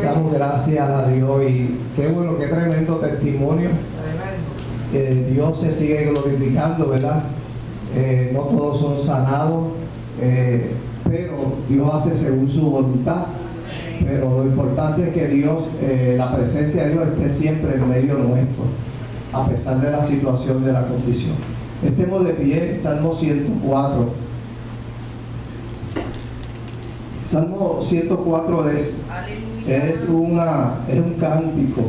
Damos gracias a Dios y qué bueno, qué tremendo testimonio. Dios se sigue glorificando, ¿verdad? No todos son sanados, pero Dios hace según su voluntad. Pero lo importante es que Dios, la presencia de Dios esté siempre en medio nuestro, a pesar de la situación de la condición. Estemos de pie, Salmo 104. Salmo 104 es un cántico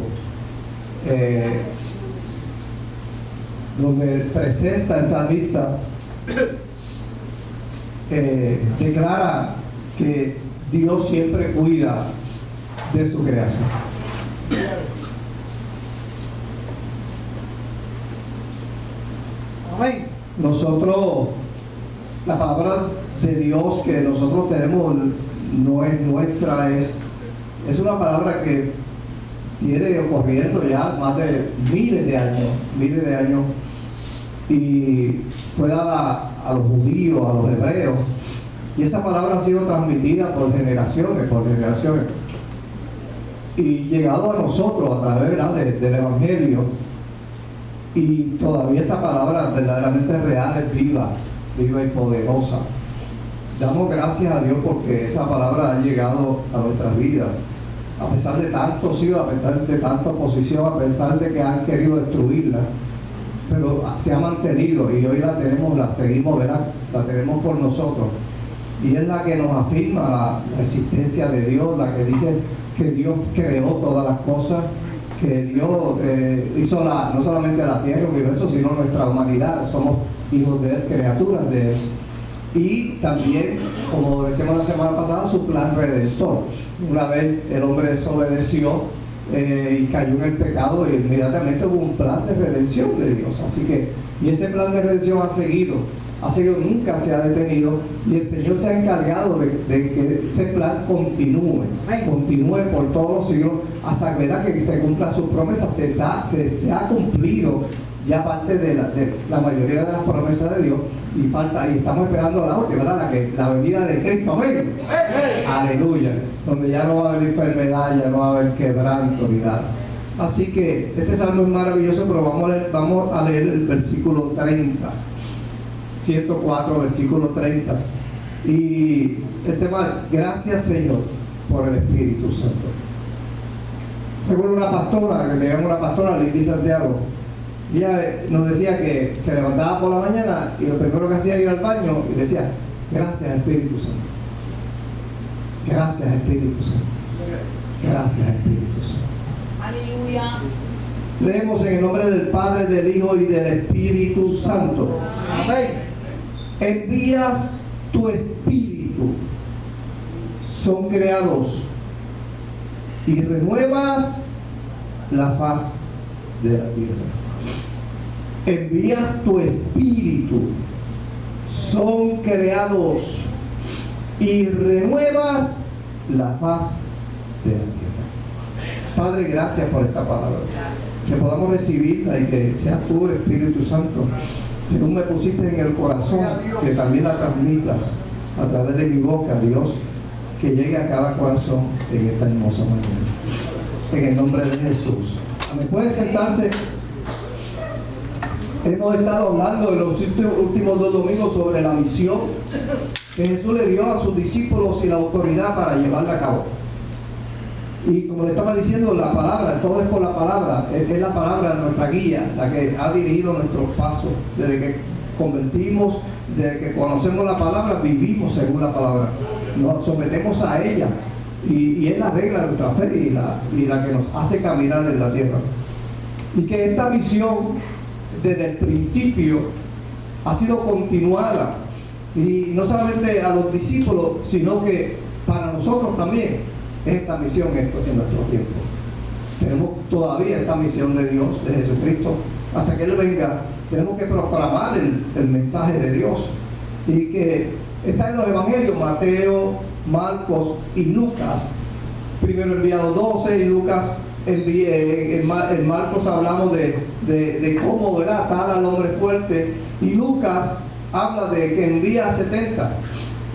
donde presenta el salmista, declara que Dios siempre cuida de su creación. Amén. Nosotros, la palabra de Dios que nosotros tenemos no es nuestra, es una palabra que tiene ocurriendo ya más de miles de años, y fue dada a los judíos, a los hebreos, y esa palabra ha sido transmitida por generaciones, y llegado a nosotros a través, ¿verdad?, del Evangelio, y todavía esa palabra verdaderamente real, es viva y poderosa. Damos gracias a Dios porque esa palabra ha llegado a nuestras vidas, a pesar de tanto siglos, a pesar de tanta oposición, a pesar de que han querido destruirla, pero se ha mantenido y hoy la tenemos, la seguimos, ¿verdad?, la tenemos por nosotros, y es la que nos afirma la existencia de Dios, la que dice que Dios creó todas las cosas, que Dios hizo no solamente la tierra, el universo, sino nuestra humanidad. Somos hijos de Él, criaturas de Él. Y también, como decíamos la semana pasada, su plan redentor. Una vez el hombre desobedeció y cayó en el pecado, y inmediatamente hubo un plan de redención de Dios. Así que, y ese plan de redención ha seguido, nunca se ha detenido, y el Señor se ha encargado de que ese plan continúe por todos los siglos, hasta que se cumpla sus promesas. Se ha cumplido ya parte de la mayoría de las promesas de Dios, y estamos esperando la última, ¿verdad?, la venida de Cristo. Amén. Aleluya, donde ya no va a haber enfermedad, ya no va a haber quebranto ni nada. Así que este salmo es maravilloso, pero vamos a leer el versículo 30. 104, versículo 30. Y el tema: gracias, Señor, por el Espíritu Santo. Recuerdo una pastora, que teníamos una pastora, Lidia Santiago. Ella nos decía que se levantaba por la mañana y lo primero que hacía era ir al baño y decía: gracias, Espíritu Santo. Gracias, Espíritu Santo. Gracias, Espíritu Santo. Aleluya. Leemos en el nombre del Padre, del Hijo y del Espíritu Santo. Amén. Envías tu Espíritu, son creados, y renuevas la faz de la tierra. Envías tu Espíritu, son creados, y renuevas la faz de la tierra. Padre, gracias por esta palabra, que podamos recibirla y que sea tu Espíritu Santo, según me pusiste en el corazón, que también la transmitas a través de mi boca, Dios, que llegue a cada corazón en esta hermosa mañana, en el nombre de Jesús. Amén. Pueden sentarse. Hemos estado hablando en los últimos 2 domingos sobre la misión que Jesús le dio a sus discípulos y la autoridad para llevarla a cabo. Y como le estaba diciendo, la palabra, todo es por la palabra, es la palabra nuestra guía, la que ha dirigido nuestros pasos. Desde que convertimos, desde que conocemos la palabra, vivimos según la palabra, nos sometemos a ella, y es la regla de nuestra fe y la que nos hace caminar en la tierra. Y que esta misión desde el principio ha sido continuada, y no solamente a los discípulos, sino que para nosotros también. Esta misión en nuestro tiempo. Tenemos todavía esta misión de Dios, de Jesucristo, hasta que Él venga. Tenemos que proclamar el mensaje de Dios, y que está en los evangelios: Mateo, Marcos y Lucas. Primero enviado 12, y Lucas en Marcos hablamos de cómo, ¿verdad?, atar al hombre fuerte, y Lucas habla de que envía a 70,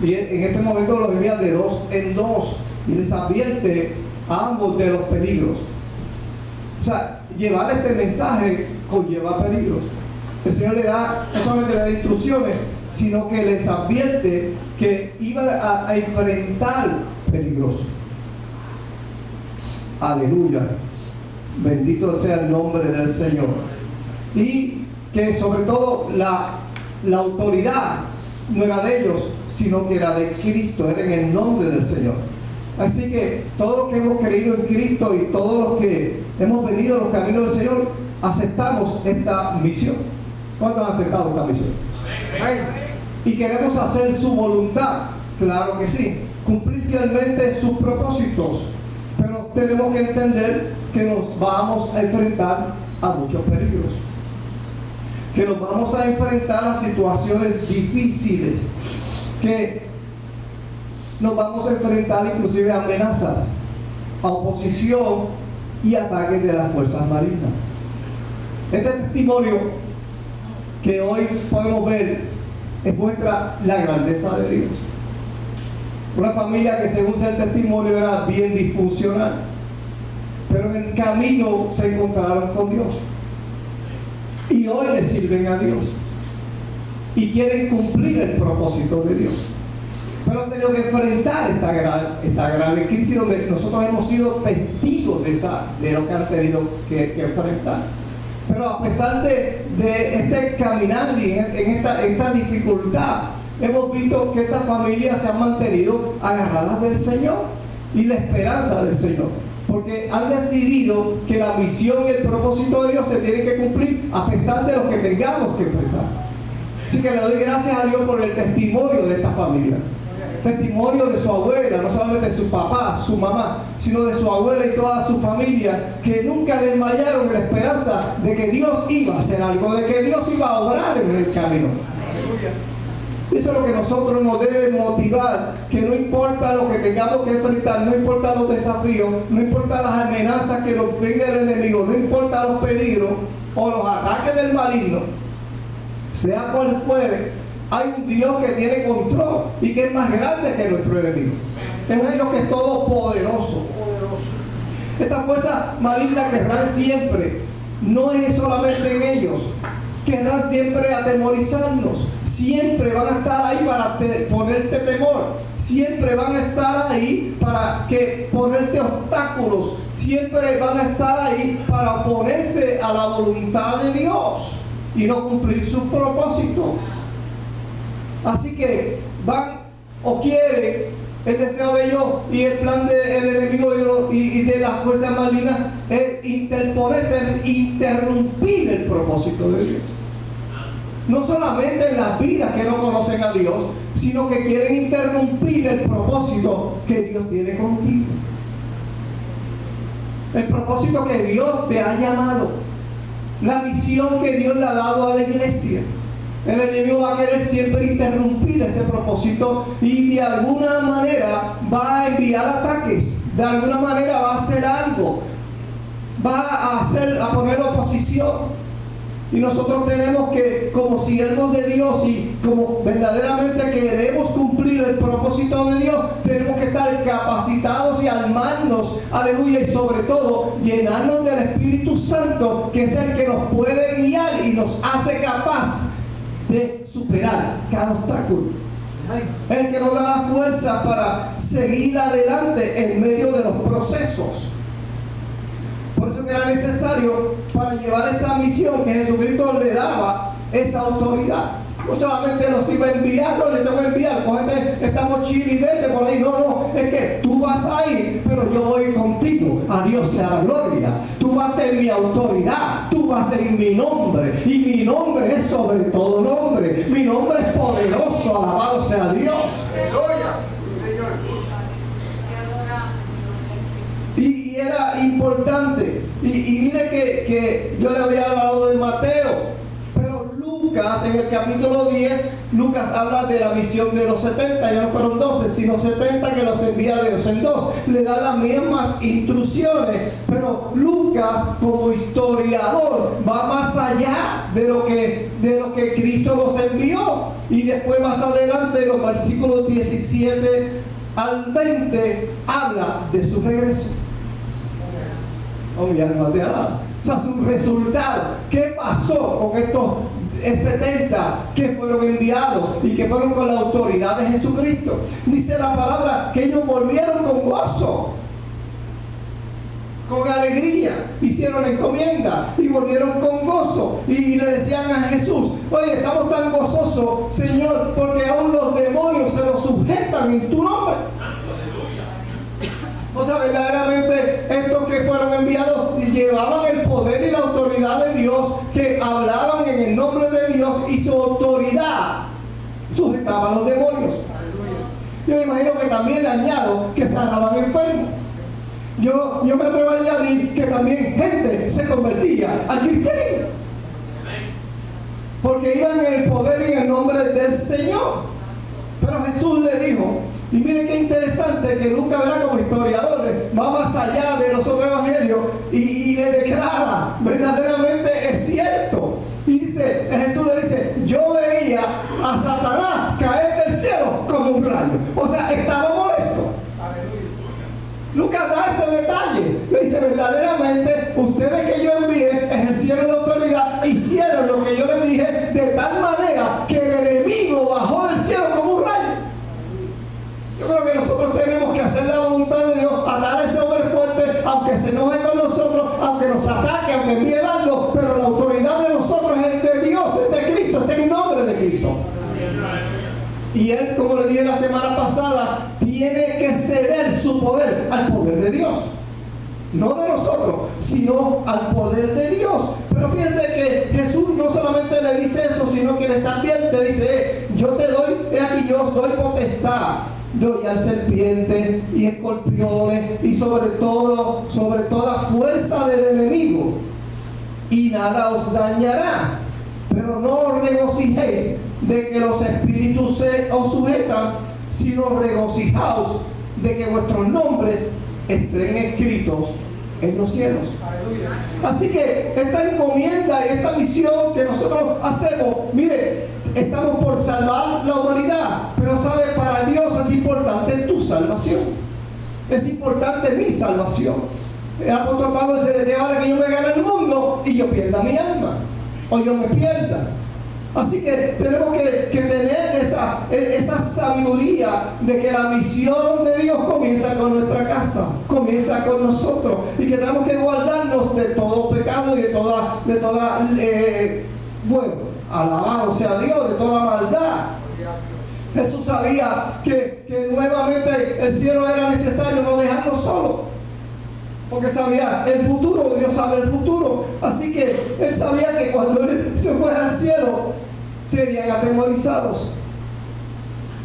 y en este momento los envía de 2 en 2. y les advierte a ambos de los peligros. O sea, llevar este mensaje conlleva peligros. El Señor le da, no solamente le da instrucciones, sino que les advierte que iba a enfrentar peligros. Aleluya. Bendito sea el nombre del Señor. Y que sobre todo la autoridad no era de ellos, sino que era de Cristo, era en el nombre del Señor. Así que todos los que hemos creído en Cristo y todos los que hemos venido a los caminos del Señor, aceptamos esta misión. ¿Cuántos han aceptado esta misión? Y queremos hacer su voluntad, claro que sí, cumplir fielmente sus propósitos, pero tenemos que entender que nos vamos a enfrentar a muchos peligros, que nos vamos a enfrentar a situaciones difíciles, que nos vamos a enfrentar inclusive a amenazas, a oposición y ataques de las fuerzas malignas. Este testimonio que hoy podemos ver muestra la grandeza de Dios. Una familia que, según el testimonio, era bien disfuncional, pero en el camino se encontraron con Dios y hoy le sirven a Dios y quieren cumplir el propósito de Dios, pero han tenido que enfrentar esta grave crisis donde nosotros hemos sido testigos de lo que han tenido que enfrentar. Pero a pesar de este caminar y en esta dificultad, hemos visto que estas familias se han mantenido agarradas del Señor y la esperanza del Señor, porque han decidido que la misión y el propósito de Dios se tiene que cumplir a pesar de lo que tengamos que enfrentar. Así que le doy gracias a Dios por el testimonio de esta familia. Testimonio de su abuela, no solamente de su papá, su mamá, sino de su abuela y toda su familia, que nunca desmayaron en la esperanza de que Dios iba a hacer algo, de que Dios iba a obrar en el camino. Eso es lo que nosotros nos debe motivar, que no importa lo que tengamos que enfrentar, no importa los desafíos, no importa las amenazas que nos venga el enemigo, no importa los peligros o los ataques del maligno, sea cual fuere, hay un Dios que tiene control y que es más grande que nuestro enemigo. Es un Dios que es todopoderoso. Estas fuerzas malignas querrán siempre, no es solamente en ellos, querrán siempre atemorizarnos, siempre van a estar ahí para ponerte temor, siempre van a estar ahí para ponerte obstáculos, siempre van a estar ahí para oponerse a la voluntad de Dios y no cumplir su propósito. Así que van o quieren, el deseo de ellos y el plan del enemigo y de las fuerzas malignas es interponerse, es interrumpir el propósito de Dios. No solamente en las vidas que no conocen a Dios, sino que quieren interrumpir el propósito que Dios tiene contigo. El propósito que Dios te ha llamado, la misión que Dios le ha dado a la iglesia. El enemigo va a querer siempre interrumpir ese propósito y de alguna manera va a enviar ataques, de alguna manera va a hacer algo, va a poner oposición. Y nosotros tenemos que, como siervos de Dios y como verdaderamente queremos cumplir el propósito de Dios, tenemos que estar capacitados y armarnos, aleluya, y sobre todo llenarnos del Espíritu Santo, que es el que nos puede guiar y nos hace capaz de superar cada obstáculo. Es el que nos da la fuerza para seguir adelante en medio de los procesos. Por eso que era necesario, para llevar esa misión que Jesucristo le daba, esa autoridad. No solamente nos iba a enviar, no, yo te voy a enviar, cógete esta mochila y vete por ahí. No, es que tú vas a ir, pero yo voy contigo. A Dios sea la gloria. Tú vas en mi autoridad, tú vas en mi nombre, y mi nombre es sobre todo nombre. Mi nombre es poderoso, alabado sea Dios. Aleluya, Señor. Y era importante. Y mire que yo le había hablado de Mateo. Lucas, en el capítulo 10, Lucas habla de la misión de los 70, ya no fueron 12, sino 70 que los envía de dos en dos. Le da las mismas instrucciones, pero Lucas, como historiador, va más allá de lo que Cristo los envió. Y después, más adelante, en los versículos 17 al 20 habla de su regreso. Oh, mi alma te alaba. O sea, su resultado. ¿Qué pasó con estos 70 que fueron enviados y que fueron con la autoridad de Jesucristo? Dice la palabra que ellos volvieron con gozo, con alegría, hicieron la encomienda y volvieron con gozo y le decían a Jesús: oye, estamos tan gozosos, Señor, porque aún los demonios se los sujetan en tu nombre. O sea, verdaderamente estos que fueron enviados llevaban el poder y la autoridad de Dios, que hablaban en el nombre de Dios, y su autoridad sujetaba a los demonios. Yo me imagino que también le añado que sanaban enfermos. Yo me atrevo a añadir que también gente se convertía al cristianismo, porque iban en el poder y en el nombre del Señor. Pero Jesús le dijo, y miren qué interesante que Lucas, ¿verdad?, como historiador, va más allá de los otros evangelios y le declara, verdaderamente es cierto. Y dice, Jesús le dice: yo veía a Satanás caer del cielo como un rayo. O sea, estaba molesto. Lucas da ese detalle. Le dice: verdaderamente, ustedes que yo envié ejercieron la autoridad, hicieron lo que yo les dije, de tal manera que el enemigo bajó del cielo como un rayo. Yo creo que nosotros tenemos que hacer la voluntad de Dios, atar a ese hombre fuerte, aunque se enoje con nosotros, aunque nos ataque, aunque envíe dardo, pero la autoridad de nosotros es de Dios, es de Cristo, es en nombre de Cristo. Y él, como le dije la semana pasada, tiene que ceder su poder al poder de Dios. No de nosotros, sino al poder de Dios. Pero fíjense que Jesús no solamente le dice eso, sino que les advierte, dice: yo te doy, he aquí yo soy potestad, doy al serpiente y escorpiones y sobre toda fuerza del enemigo, y nada os dañará. Pero no os regocijéis de que los espíritus os sujetan, sino regocijaos de que vuestros nombres estén escritos en los cielos. Aleluya. Así que esta encomienda y esta misión que nosotros hacemos, mire, estamos por salvar la humanidad, pero sabe, para Dios es importante tu salvación, es importante mi salvación. El apóstol Pablo dice: de qué vale que yo me gane el mundo y yo pierda mi alma, o yo me pierda. Así que tenemos que tener esa sabiduría de que la misión de Dios comienza con nuestra casa, comienza con nosotros, y que tenemos que guardarnos de todo pecado y de toda alabado sea Dios, de toda maldad. Jesús sabía que nuevamente el cielo era necesario no dejarlo solo, porque sabía el futuro. Dios sabe el futuro. Así que él sabía que cuando él se fuera al cielo, serían atemorizados,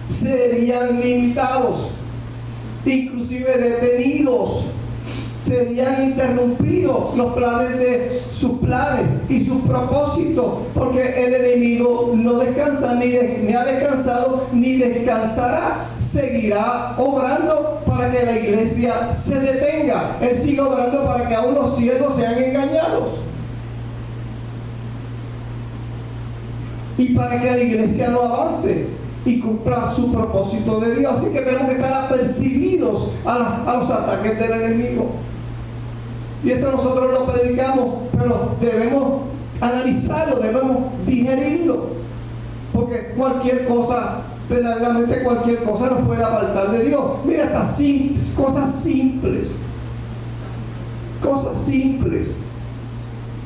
serían limitados, inclusive detenidos, serían interrumpidos los planes de sus planes y sus propósitos, porque el enemigo no descansa, ni ha descansado, ni descansará. Seguirá obrando para que la iglesia se detenga. Él sigue obrando para que aún los siervos sean engañados, y para que la iglesia no avance y cumpla su propósito de Dios. Así que tenemos que estar apercibidos a los ataques del enemigo. Y esto nosotros lo predicamos, pero debemos analizarlo, debemos digerirlo, porque cualquier cosa, verdaderamente cualquier cosa, nos puede apartar de Dios. Mira, hasta cosas simples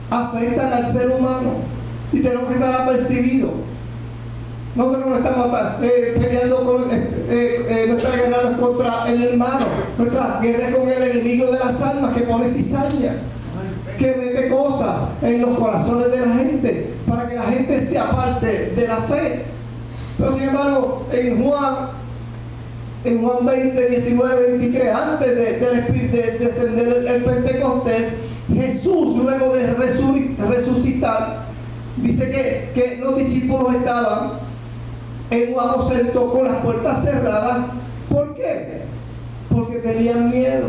afectan al ser humano, y tenemos que estar apercibidos. Nosotros no estamos peleando con nuestra guerra contra el hermano, nuestra guerra es con el enemigo de las almas, que pone cizaña, que mete cosas en los corazones de la gente para que la gente se aparte de la fe. Pero sin embargo, en Juan 20, 19, 23, antes de descender el Pentecostés, Jesús, luego de resucitar, dice que los discípulos estaban en un aposento con las puertas cerradas. ¿Por qué? Porque tenían miedo.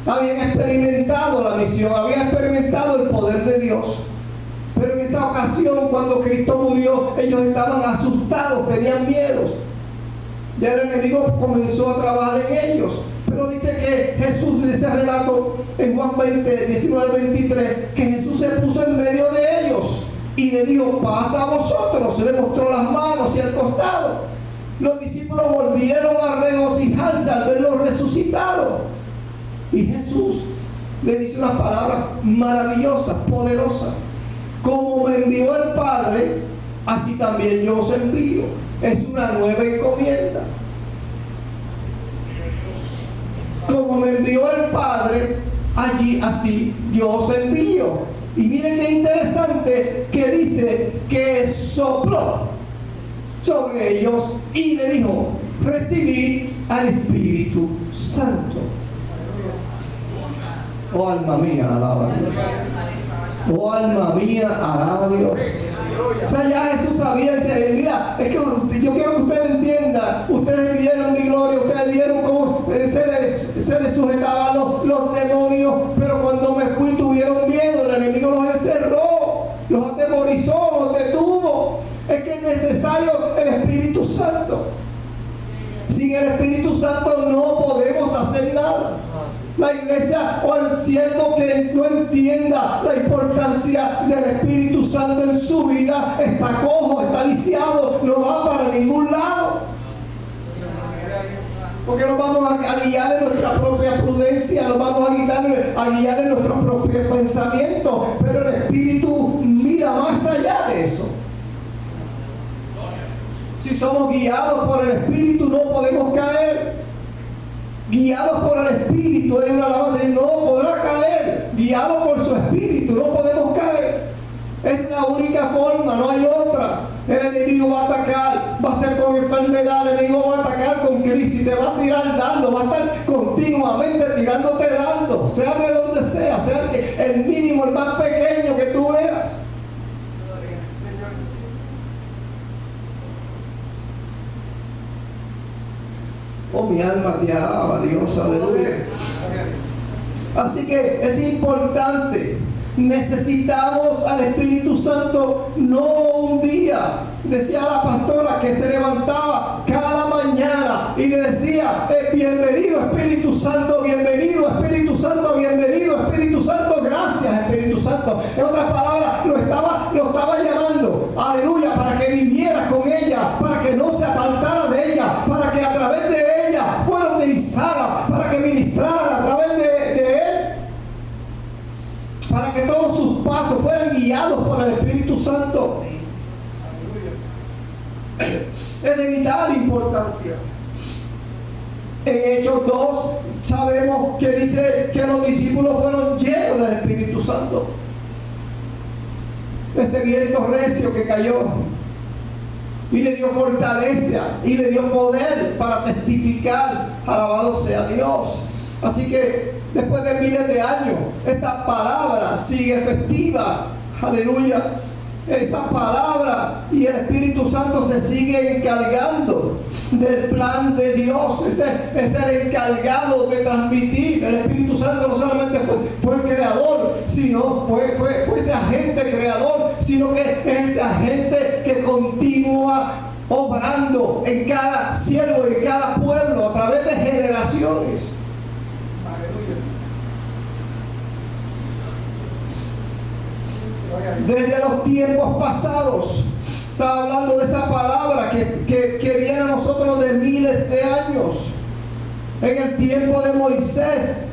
Habían experimentado la misión, habían experimentado el poder de Dios, pero en esa ocasión, cuando Cristo murió, ellos estaban asustados, tenían miedos. Ya el enemigo comenzó a trabajar en ellos. Pero dice que Jesús, dice el relato en Juan 20, 19 al 23, que Jesús se puso en medio de ellos y le dijo: pasa a vosotros. Le mostró las manos y el costado. Los discípulos volvieron a regocijarse al verlo resucitado. Y Jesús le dice unas palabras maravillosas, poderosas: como me envió el Padre, así también yo os envío. Es una nueva encomienda. Como me envió el Padre, allí así yo os envío. Y miren qué interesante, que dice que sopló sobre ellos y le dijo: recibid al Espíritu Santo. Oh alma mía, alaba a Dios. Oh alma mía, alaba a Dios. O sea, ya Jesús sabía, dice: mira, es que yo quiero que ustedes entiendan, ustedes vieron mi gloria, ustedes vieron cómo se les sujetaban los demonios, pero cuando me fui tuvieron miedo, el enemigo los encerró, los atemorizó, los detuvo. Es que es necesario el Espíritu Santo. Sin el Espíritu Santo no podemos hacer nada. La iglesia o el siervo que no entienda la importancia del Espíritu Santo en su vida está cojo, está lisiado, no va para ningún lado. Porque nos vamos a guiar en nuestra propia prudencia, nos vamos a guiar en nuestros propios pensamientos, pero el Espíritu mira más allá de eso. Si somos guiados por el Espíritu no podemos caer. Guiados por el Espíritu, hay una alabanza y no podrá caer. Guiados por su Espíritu no podemos caer. Es la única forma, no hay otra. El enemigo va a atacar, va a ser con enfermedad, el enemigo va a atacar con crisis, te va a tirar dardo, va a estar continuamente tirándote dardo, sea de donde sea el mínimo, el más pequeño que tú veas. Oh, mi alma te alaba, Dios, aleluya. Así que es importante. Necesitamos al Espíritu Santo, no un día. Decía la pastora que se levantaba cada mañana y le decía: bienvenido Espíritu Santo, bienvenido Espíritu Santo, bienvenido Espíritu Santo, gracias Espíritu Santo. En otras palabras, lo estaba llamando, aleluya, para que viviera con ella, para que no se apartara de ella, para que a través de ella fuera utilizada, para que ministrara a través de él, para que todos sus pasos fueran guiados por el Espíritu Santo. Es de vital importancia. En Hechos 2 sabemos que dice que los discípulos fueron llenos del Espíritu Santo. Ese viento recio que cayó y le dio fortaleza y le dio poder para testificar. Alabado sea Dios. Así que después de miles de años, esta palabra sigue efectiva. Aleluya. Esa palabra y el Espíritu Santo se sigue encargando del plan de Dios. Es el encargado de transmitir. El Espíritu Santo no solamente fue el creador, sino fue ese agente creador, sino que es ese agente que continúa obrando en cada siervo, en cada pueblo, a través de generaciones. Desde los tiempos pasados, estaba hablando de esa palabra que viene a nosotros de miles de años. En el tiempo de Moisés,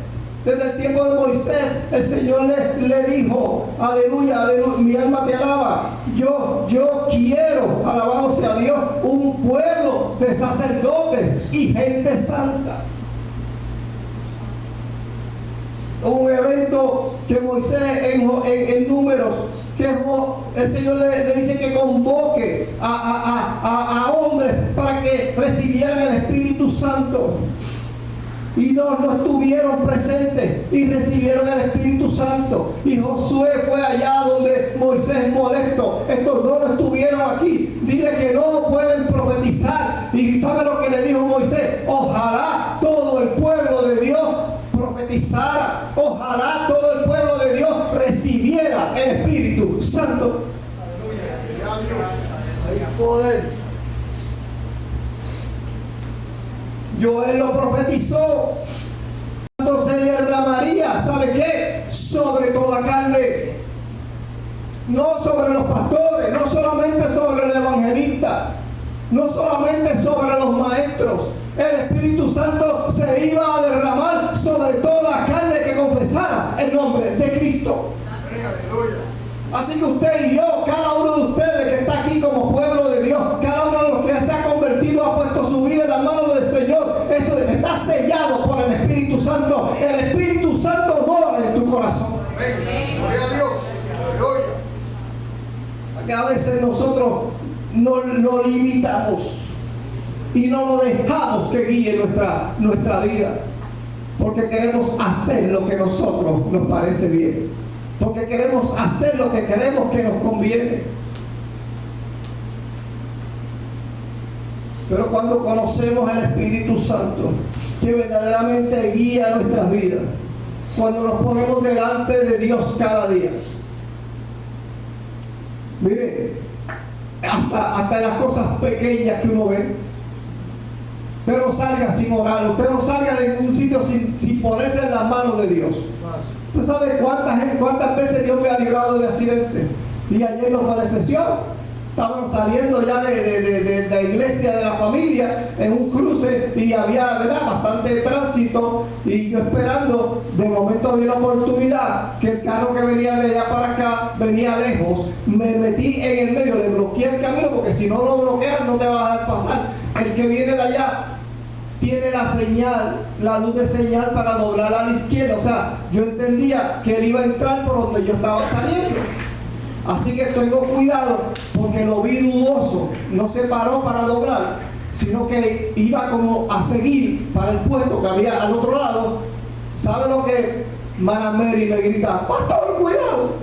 desde el tiempo de Moisés, el Señor le dijo: aleluya, aleluya, mi alma te alaba. Yo quiero, alabado sea Dios, un pueblo de sacerdotes y gente santa. Un evento que Moisés en Números, que el Señor le dice que convoque a hombres para que recibieran el Espíritu Santo. Y dos no estuvieron presentes y recibieron el Espíritu Santo. Y Josué fue allá donde Moisés molesto. Estos dos no estuvieron aquí. Dile que no pueden profetizar. Y ¿sabe lo que le dijo Moisés? Ojalá todo el pueblo de Dios profetizara. Ojalá todo el pueblo de Dios recibiera el Espíritu Santo. Aleluya. Hay poder. Joel lo profetizó. Cuando se derramaría, ¿sabe qué? Sobre toda carne. No sobre los pastores, no solamente sobre el evangelista, no solamente sobre los maestros. El Espíritu Santo se iba a derramar sobre toda carne que confesara el nombre de Cristo. Así que usted y yo, cada uno de ustedes que está aquí como pueblo de Dios, cada uno de los que se ha convertido, ha puesto su vida en las manos del Señor, eso está sellado por el Espíritu Santo. El Espíritu Santo mora en tu corazón. Gloria a Dios. Gloria. Que a veces nosotros no limitamos y no nos dejamos que guíe nuestra vida, porque queremos hacer lo que a nosotros nos parece bien, porque queremos hacer lo que queremos que nos conviene. Pero cuando conocemos al Espíritu Santo, que verdaderamente guía nuestras vidas, cuando nos ponemos delante de Dios cada día, mire, hasta en las cosas pequeñas que uno ve, usted no salga sin orar, usted no salga de ningún sitio sin ponerse en las manos de Dios. ¿Usted sabe cuántas veces Dios me ha librado de accidentes? Y ayer nos fue de sesión. Estábamos saliendo ya de la iglesia de la familia en un cruce y había, ¿verdad?, bastante tránsito, y yo esperando. De momento vi la oportunidad que el carro que venía de allá para acá venía lejos. Me metí en el medio, le bloqueé el camino, porque si no lo bloqueas no te va a dejar pasar. El que viene de allá tiene la señal, la luz de señal para doblar a la izquierda. O sea, yo entendía que él iba a entrar por donde yo estaba saliendo. Así que tengo cuidado, porque lo vi dudoso. No se paró para doblar, sino que iba como a seguir para el puesto que había al otro lado. ¿Sabe lo que Mana Mary me grita? ¡Pastor, cuidado!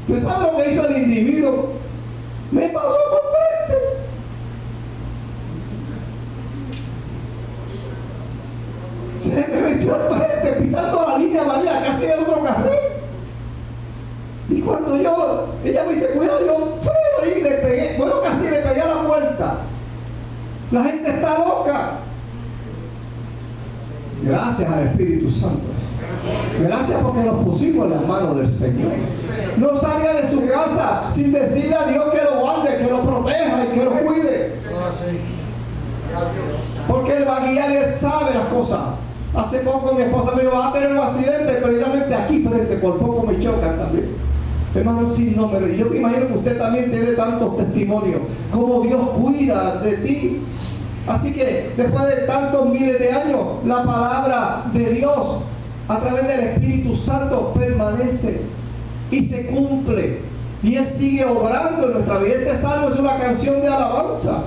¿Usted sabe lo que hizo el individuo? Me pasó por frente. Se me metió al frente, pisando la línea amarilla, casi en el otro carril. Y cuando ella me dice, cuidado, yo freno y le pegué, bueno, casi le pegué a la puerta. La gente está loca. Gracias al Espíritu Santo. Gracias porque nos pusimos en las manos del Señor. No salga de su casa sin decirle a Dios que lo guarde, que lo proteja y que lo cuide. Porque Él va a guiar y Él sabe las cosas. Hace poco mi esposa me dijo, va a tener un accidente precisamente aquí frente, por poco me chocan también. Hermano, sin número. Y yo me imagino que usted también tiene tantos testimonios, como Dios cuida de ti. Así que después de tantos miles de años, la palabra de Dios a través del Espíritu Santo permanece y se cumple, y Él sigue obrando en nuestra vida. Este salmo es una canción de alabanza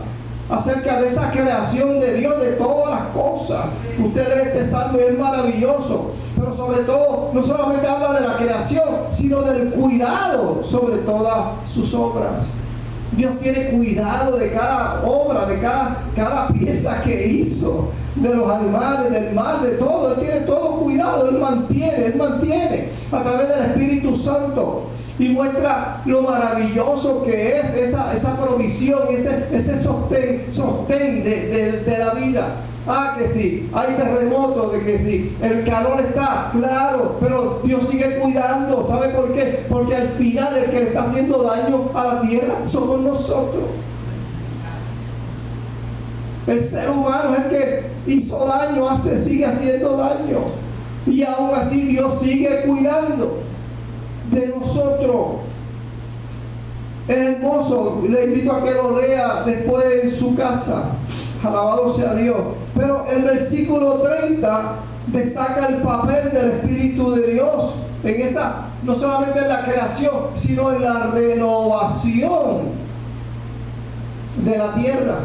acerca de esa creación de Dios, de todas las cosas. Usted lee este salmo y es maravilloso, pero sobre todo no solamente habla de la creación, sino del cuidado sobre todas sus obras. Dios tiene cuidado de cada obra, de cada pieza que hizo, de los animales, del mar, de todo. Él tiene todo cuidado. Él mantiene a través del Espíritu Santo, y muestra lo maravilloso que es esa provisión, ese sostén de la vida. Que sí, hay terremotos, de que sí, el calor está, claro, pero Dios sigue cuidando. ¿Sabe por qué? Porque al final el que le está haciendo daño a la tierra somos nosotros. El ser humano es el que hizo daño, sigue haciendo daño, y aún así Dios sigue cuidando de nosotros. Es hermoso, le invito a que lo lea después en su casa. Alabado sea Dios. Pero el versículo 30 destaca el papel del Espíritu de Dios en esa, no solamente en la creación, sino en la renovación de la tierra.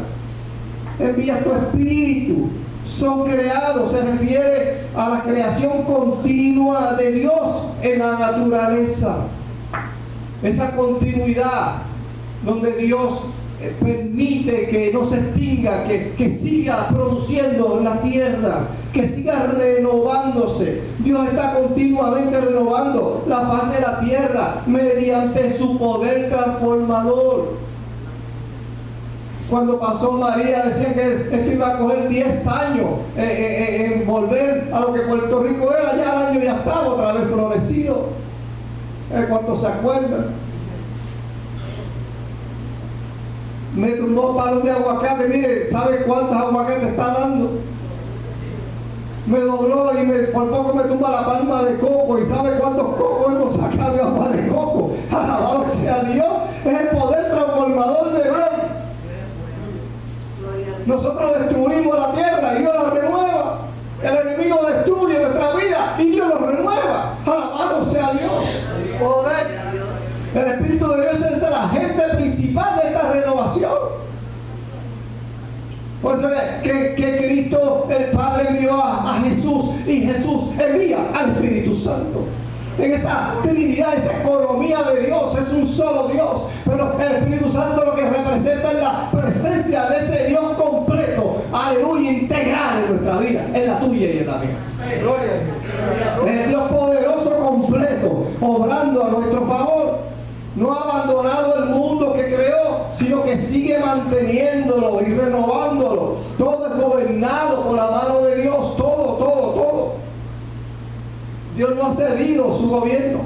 Envía tu Espíritu. Son creados, se refiere a la creación continua de Dios en la naturaleza. Esa continuidad donde Dios permite que no se extinga, que siga produciendo la tierra, que siga renovándose. Dios está continuamente renovando la faz de la tierra mediante su poder transformador. Cuando pasó María, decían que esto iba a coger 10 años en volver a lo que Puerto Rico era. Ya el año ya estaba otra vez florecido. ¿Cuántos se acuerdan? Me tumbó palos de aguacate. Mire, ¿sabe cuántos aguacates está dando? Me dobló y por poco me tumba la palma de coco. ¿Y sabe cuántos cocos hemos sacado de agua de coco? Alabado sea Dios. Es el poder transformador de Dios. Nosotros destruimos la tierra y Dios la renueva. El enemigo destruye nuestra vida y Dios la renueva. Alabado sea Dios. Poder. El Espíritu de Dios es el agente principal de esta renovación. Por eso que Cristo, el Padre, envió a Jesús y Jesús envía al Espíritu Santo. En esa Trinidad, esa economía de Dios, es un solo Dios. Pero el Espíritu Santo lo que representa es la presencia de ese Dios completo, aleluya, integral en nuestra vida, en la tuya y en la mía. Gloria a Dios. El Dios poderoso completo, obrando a nuestro favor. No ha abandonado el mundo que creó, sino que sigue manteniéndolo y renovándolo. Todo es gobernado por la mano de Dios, todo. Dios no ha cedido su gobierno.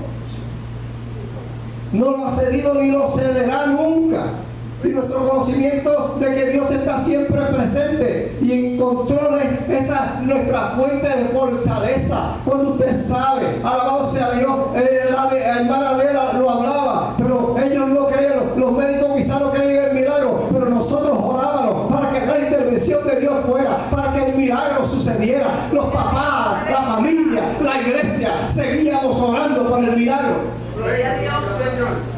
No lo ha cedido ni lo cederá nunca. Y nuestro conocimiento de que Dios está siempre presente y en control es esa nuestra fuente de fortaleza. Cuando usted sabe, alabado sea Dios, la hermana Adela lo hablaba, pero ellos no creen, los médicos quizás no creen el milagro, pero nosotros orábamos para que la intervención de Dios fuera, para que el milagro sucediera. Los papás, la familia, la iglesia, seguíamos orando por el milagro. Gloria a Dios, Señor.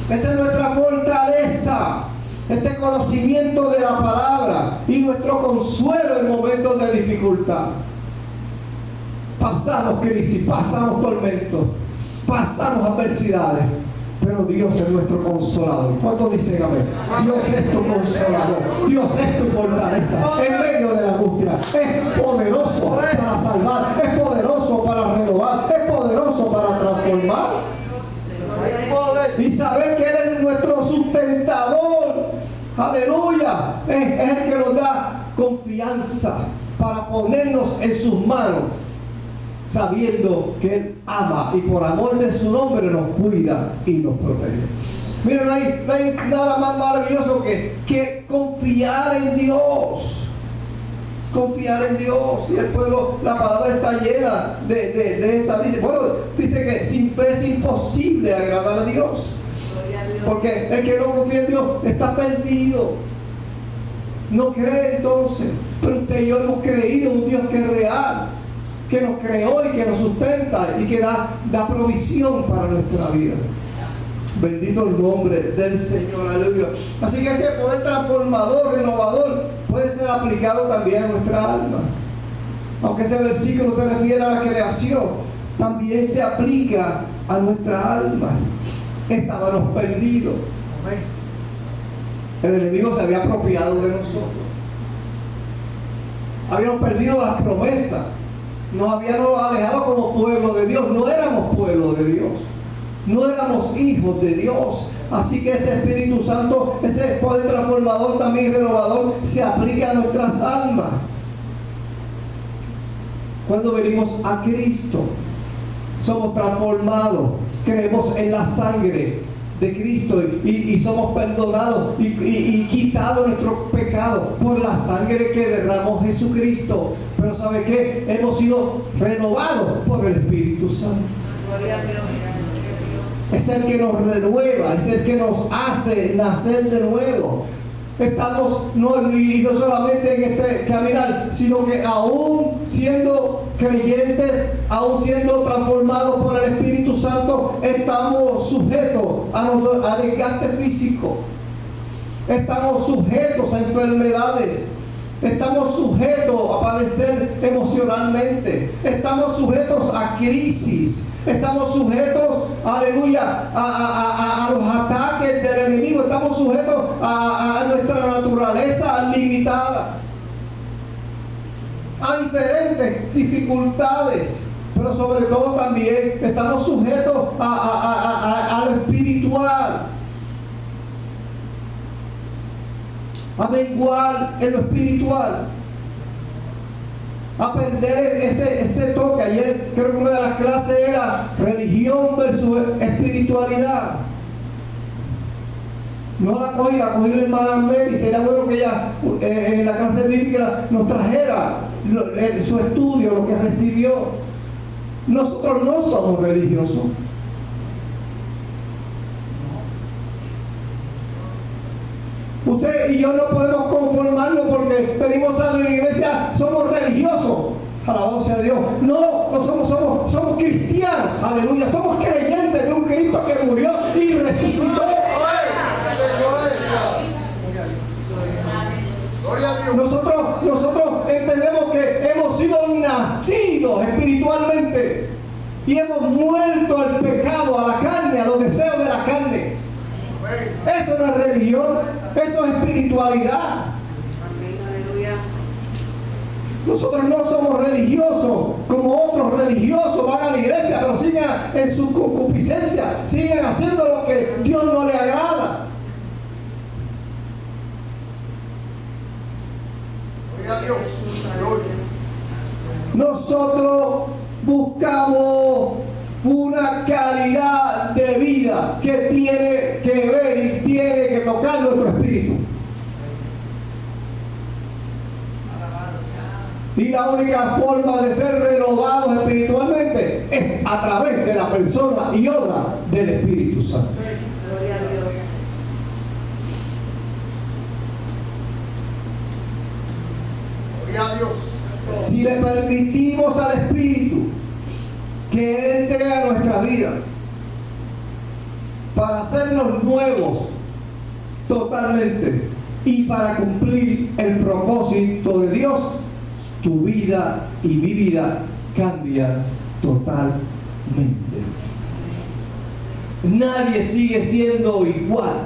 Esa es nuestra fortaleza, este conocimiento de la palabra y nuestro consuelo en momentos de dificultad. Pasamos crisis, pasamos tormentos, pasamos adversidades, pero Dios es nuestro consolador. ¿Cuántos dicen amén? Dios es tu consolador, Dios es tu fortaleza en medio de la angustia. Es poderoso para salvar, es poderoso para renovar, es poderoso para transformar. Y saber que Él es nuestro sustentador, aleluya, es el que nos da confianza para ponernos en sus manos, sabiendo que Él ama y por amor de su nombre nos cuida y nos protege. Miren, no hay nada más maravilloso que confiar en Dios. Confiar en Dios. Y el pueblo, la palabra está llena de esa. Dice que sin fe es imposible agradar a Dios. Porque el que no confía en Dios está perdido. No cree entonces. Pero usted y yo hemos creído en un Dios que es real, que nos creó y que nos sustenta y que da provisión para nuestra vida. Bendito el nombre del Señor, aleluya. Así que ese poder transformador, renovador, puede ser aplicado también a nuestra alma. Aunque ese versículo se refiere a la creación, también se aplica a nuestra alma. Estábamos perdidos. El enemigo se había apropiado de nosotros. Habíamos perdido las promesas. Nos habíamos alejado como pueblo de Dios. No éramos pueblo de Dios. No éramos hijos de Dios. Así que ese Espíritu Santo, ese poder transformador también renovador, se aplica a nuestras almas. Cuando venimos a Cristo, somos transformados, creemos en la sangre de Cristo y somos perdonados y quitados nuestros pecados por la sangre que derramó Jesucristo. Pero ¿sabe qué? Hemos sido renovados por el Espíritu Santo. Gloria a Dios. Es el que nos renueva, es el que nos hace nacer de nuevo. Estamos no solamente en este caminar, sino que aún siendo creyentes, aún siendo transformados por el Espíritu Santo, estamos sujetos a desgaste físico. Estamos sujetos a enfermedades. Estamos sujetos a padecer emocionalmente. Estamos sujetos a crisis. Estamos sujetos, aleluya, a los ataques del enemigo. Estamos sujetos a nuestra naturaleza limitada, a diferentes dificultades. Pero sobre todo también estamos sujetos a lo espiritual. a menguar en lo espiritual, a perder ese toque. Ayer creo que una de las clases era religión versus espiritualidad. No la cogí la hermana Mary. Sería bueno que ella en la clase bíblica nos trajera su estudio, lo que recibió. Nosotros no somos religiosos. Usted y yo no podemos conformarnos porque venimos a la iglesia, somos religiosos. Alabado sea Dios. No somos cristianos. Aleluya. Somos creyentes de un Cristo que murió y resucitó. Nosotros entendemos que hemos sido nacidos espiritualmente y hemos muerto al pecado, a la carne, a los deseos de la carne. Eso no es religión, eso es espiritualidad. Nosotros no somos religiosos como otros religiosos, van a la iglesia pero siguen en su concupiscencia, siguen haciendo lo que Dios no le agrada. Gloria a Dios. Nosotros buscamos una calidad de vida que tiene que ver y tiene que tocar nuestro espíritu. Y la única forma de ser renovados espiritualmente es a través de la persona y obra del Espíritu Santo. Gloria a Dios. Gloria a Dios. Si le permitimos al Espíritu que entre a nuestra vida para hacernos nuevos totalmente y para cumplir el propósito de Dios, tu vida y mi vida cambian totalmente. Nadie sigue siendo igual.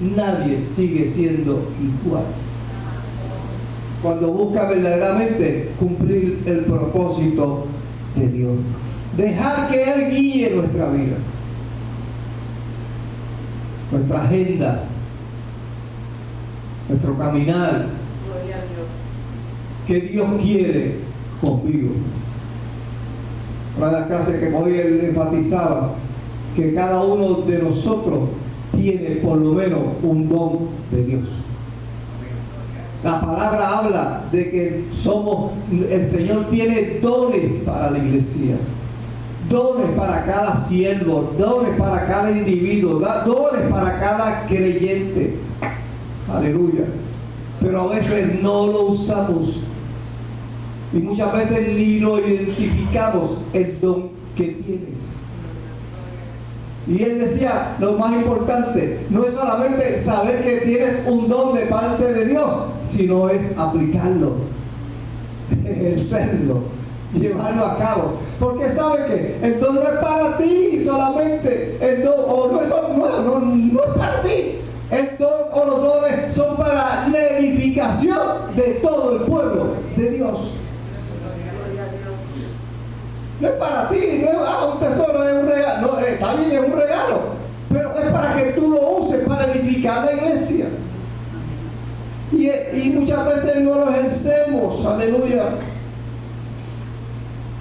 Nadie sigue siendo igual. Cuando busca verdaderamente cumplir el propósito de Dios. Dejar que Él guíe nuestra vida, nuestra agenda, nuestro caminar. Gloria a Dios. Que Dios quiere conmigo. Una de las clases que hoy él enfatizaba que cada uno de nosotros tiene por lo menos un don de Dios. La palabra habla de que el Señor tiene dones para la iglesia, dones para cada siervo, dones para cada individuo, dones para cada creyente. Aleluya. Pero a veces no lo usamos y muchas veces ni lo identificamos, el don que tienes. Y él decía, lo más importante no es solamente saber que tienes un don de parte de Dios, sino es aplicarlo, ejercerlo, llevarlo a cabo. Porque sabe que el don no es para ti solamente, el don, o no es para ti. El don o los dones son para la edificación de todo el pueblo de Dios. No es para ti, no es un tesoro, es un regalo. No, está bien, es un regalo, pero es para que tú lo uses para edificar la iglesia. Y muchas veces no lo ejercemos, aleluya.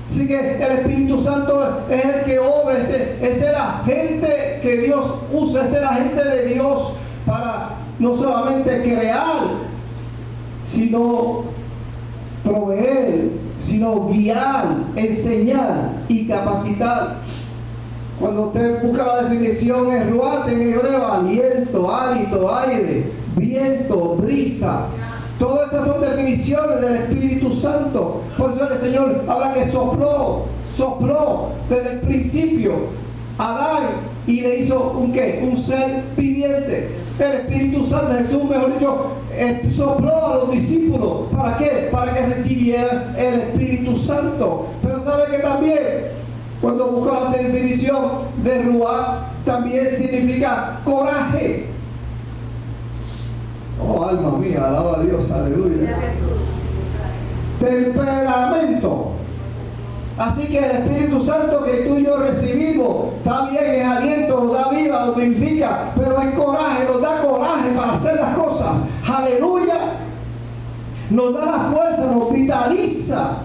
Así que el Espíritu Santo es el que obra, es el agente que Dios usa, es el agente de Dios para no solamente crear, sino proveer, sino guiar, enseñar y capacitar. Cuando usted busca la definición en ruach en hebreo, aliento, hálito, aire, viento, brisa. Todas esas son definiciones del Espíritu Santo. Por eso el Señor habla que sopló desde el principio a Adán y le hizo un ser viviente. El Espíritu Santo, Jesús mejor dicho, sopló a los discípulos. ¿Para qué? Para que recibieran el Espíritu Santo. Pero sabe que también, cuando busca la definición de ruach, también significa coraje. Oh, alma mía, alaba a Dios, aleluya. Temperamento. Así que el Espíritu Santo que tú y yo recibimos, está bien, es aliento, nos da vida, nos vivifica, pero es coraje, nos da coraje para hacer las cosas. aleluya, nos da la fuerza, nos vitaliza,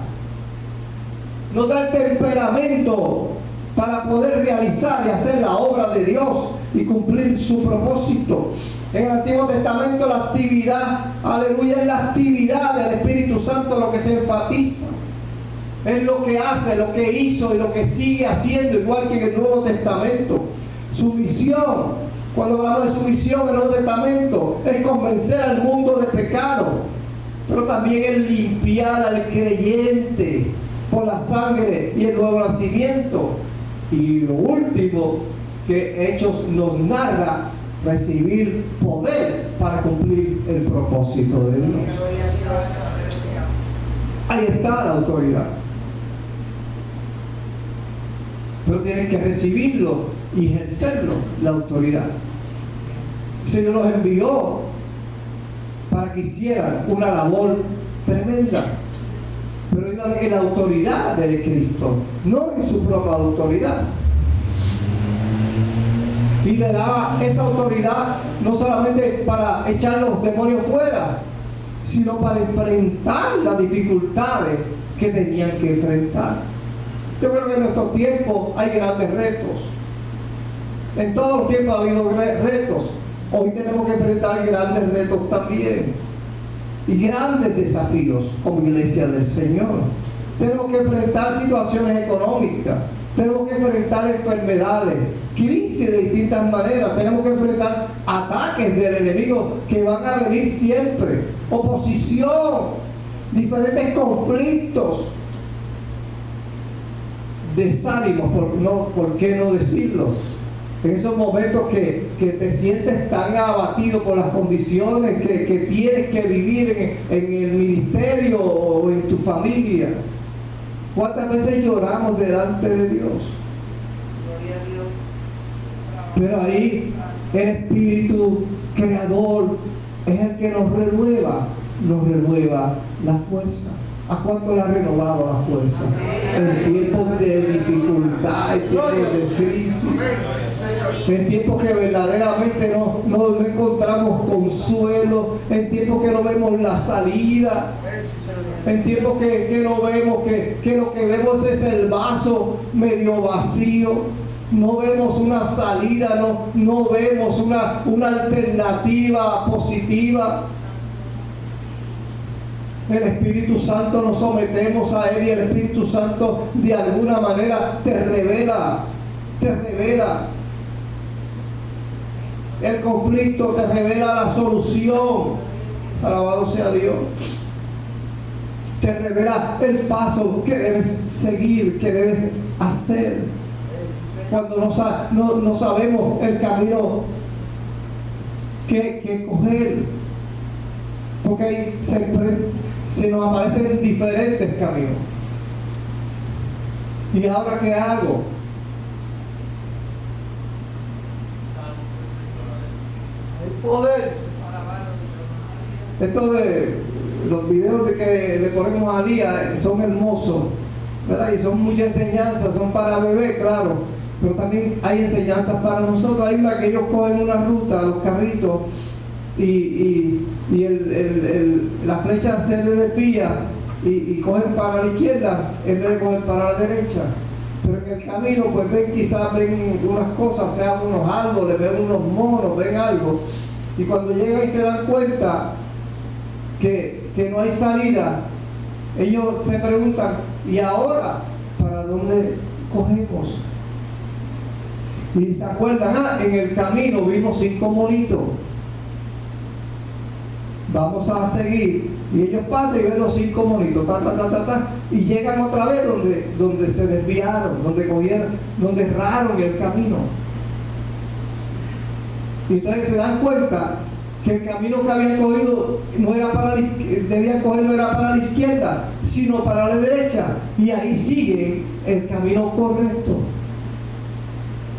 nos da el temperamento para poder realizar y hacer la obra de Dios y cumplir su propósito. En el Antiguo Testamento la actividad, aleluya, es la actividad del Espíritu Santo lo que se enfatiza. Es lo que hace, lo que hizo y lo que sigue haciendo, igual que en el Nuevo Testamento. Su misión, cuando hablamos de su misión en el Nuevo Testamento, es convencer al mundo de pecado, pero también es limpiar al creyente por la sangre y el nuevo nacimiento. Y lo último que Hechos nos narra, recibir poder para cumplir el propósito de Dios. Ahí está la autoridad. Pero tienen que recibirlo y ejercerlo, la autoridad. El Señor los envió para que hicieran una labor tremenda, pero iban en la autoridad de Cristo, no en su propia autoridad. Y le daba esa autoridad no solamente para echar los demonios fuera, sino para enfrentar las dificultades que tenían que enfrentar. Yo creo que en nuestros tiempos hay grandes retos. En todos los tiempos ha habido retos. Hoy tenemos que enfrentar grandes retos también. Y grandes desafíos como iglesia del Señor. Tenemos que enfrentar situaciones económicas. Tenemos que enfrentar enfermedades, crisis de distintas maneras. Tenemos que enfrentar ataques del enemigo que van a venir siempre. Oposición, diferentes conflictos. Desánimos, ¿por qué no decirlo? En esos momentos que te sientes tan abatido por las condiciones que tienes que vivir en el ministerio o en tu familia. ¿Cuántas veces lloramos delante de Dios? Gloria a Dios. Pero ahí el Espíritu Creador es el que nos renueva la fuerza. ¿A cuánto le ha renovado la fuerza? En tiempos de dificultad, en tiempos de crisis, en tiempos que verdaderamente no encontramos consuelo, en tiempos que no vemos la salida, en tiempos que no vemos, que lo que vemos es el vaso medio vacío, no vemos una salida, no vemos una alternativa positiva. El Espíritu Santo nos sometemos a Él y el Espíritu Santo de alguna manera te revela el conflicto, te revela la solución. Alabado sea Dios. Te revela el paso que debes seguir, que debes hacer. Cuando no sabemos el camino que coger, porque ahí se nos aparecen diferentes caminos. ¿Y ahora qué hago? El poder. Esto de los videos de que le ponemos a Lía son hermosos, ¿verdad? Y son muchas enseñanzas, son para bebés, claro, pero también hay enseñanzas para nosotros. Hay una que ellos cogen una ruta, los carritos, y la flecha se le desvía y cogen para la izquierda en vez de coger para la derecha. Pero en el camino pues ven unas cosas, sean unos árboles, ven unos monos, ven algo, y cuando llegan y se dan cuenta que no hay salida, ellos se preguntan, ¿y ahora para dónde cogemos? Y se acuerdan, en el camino vimos 5 monitos, vamos a seguir. Y ellos pasan y ven los 5 monitos, y llegan otra vez donde se desviaron, donde erraron el camino. Y entonces se dan cuenta que el camino que habían cogido debían coger no era para la izquierda, sino para la derecha. Y ahí siguen el camino correcto.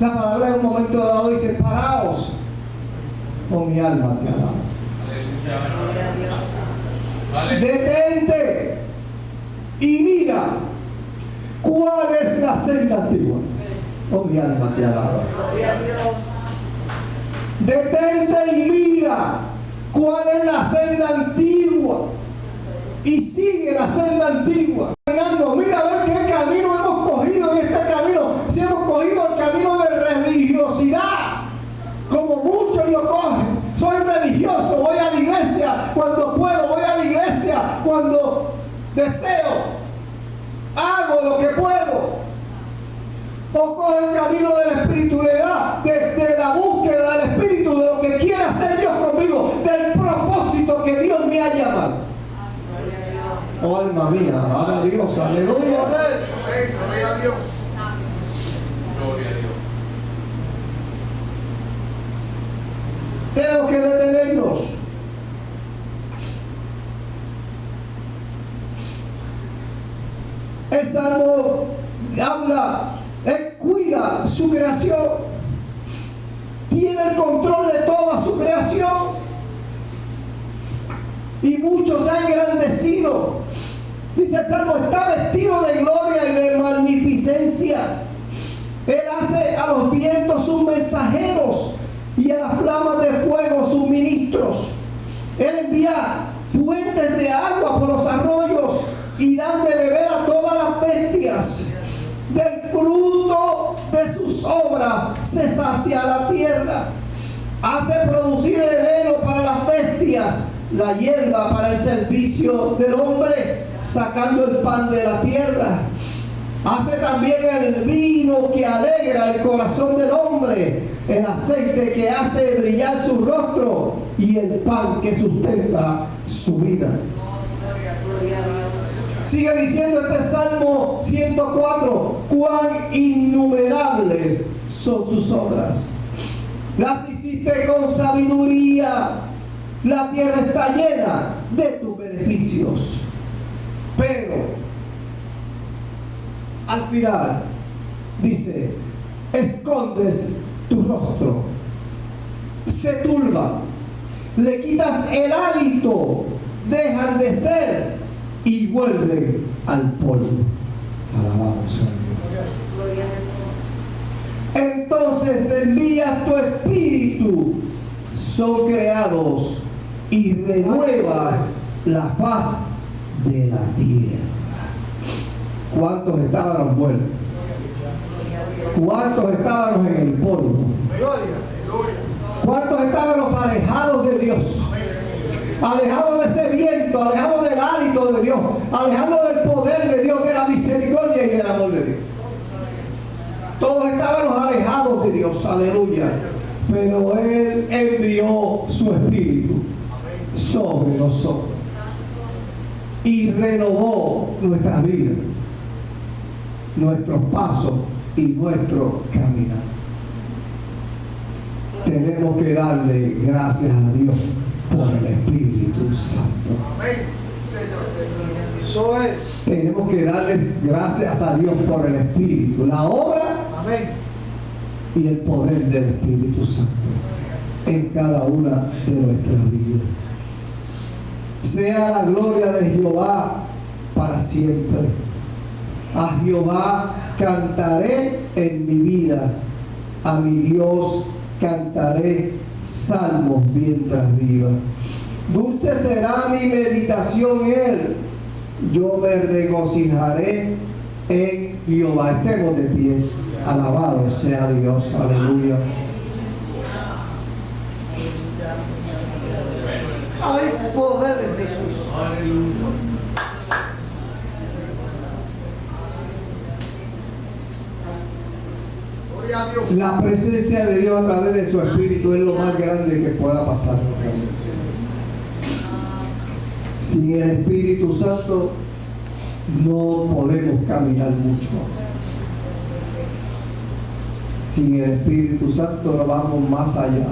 La palabra en un momento dado dice: paraos, oh mi alma te alaba. Detente y mira cuál es la senda antigua. Oh mi alma te alaba. Detente y mira cuál es la senda antigua. Y sigue la senda antigua. Mira a ver qué camino hemos cogido en este camino. Si hemos cogido el camino de religiosidad, como muchos lo cogen. Soy religioso, voy a la iglesia cuando puedo, voy a la iglesia cuando deseo, hago lo que puedo. O coge el camino de la espiritualidad, de la búsqueda del espíritu, de lo que quiere hacer Dios conmigo, del propósito que Dios me ha llamado. Oh, alma mía, alaba a Dios, aleluya. Amén. Gloria a Dios. Gloria a Dios. Tenemos que detenernos. El Salmo habla, Él cuida su creación, tiene el control de toda su creación. Y muchos se han engrandecido. Dice el Salmo, está vestido de gloria y de magnificencia. Él hace a los vientos sus mensajeros y a las flamas de fuego sus ministros. Él envía fuentes de agua por los arroyos y dan de beber a todas las bestias. Del fruto de sus obras se sacia la tierra. Hace producir el heno para las bestias, la hierba para el servicio del hombre, sacando el pan de la tierra. Hace también el vino que alegra el corazón del hombre, el aceite que hace brillar su rostro y el pan que sustenta su vida. Sigue diciendo este Salmo 104, cuán innumerables son sus obras. Las hiciste con sabiduría. La tierra está llena de tus beneficios. Pero al final dice, escondes tu rostro, se turba, le quitas el hálito, dejan de ser y vuelven al polvo. Alabado sea Dios. Gloria a Jesús. Entonces envías tu espíritu, son creados y renuevas la faz de la tierra. ¿Cuántos estábamos muertos? ¿Cuántos estábamos en el polvo? ¿Cuántos estábamos alejados de Dios? Alejados de ese viento, alejados del hálito de Dios, alejados del poder de Dios, de la misericordia y del amor de Dios. Todos estábamos alejados de Dios, aleluya. Pero Él envió su espíritu sobre nosotros y renovó nuestra vida, nuestros pasos y nuestro caminar. Tenemos que darle gracias a Dios por el Espíritu Santo. Amén. Señor. Eso es. Tenemos que darles gracias a Dios por el Espíritu, la obra, amén, y el poder del Espíritu Santo en cada una de nuestras vidas. Sea la gloria de Jehová para siempre. A Jehová cantaré en mi vida, a mi Dios cantaré salmos mientras viva. Dulce será mi meditación en Él, yo me regocijaré en Jehová. Estemos de pie. Alabado sea Dios, aleluya. Hay poder en Jesús. Gloria a Dios. La presencia de Dios a través de su Espíritu es lo más grande que pueda pasar. Sin el Espíritu Santo no podemos caminar mucho. Sin el Espíritu Santo no vamos más allá.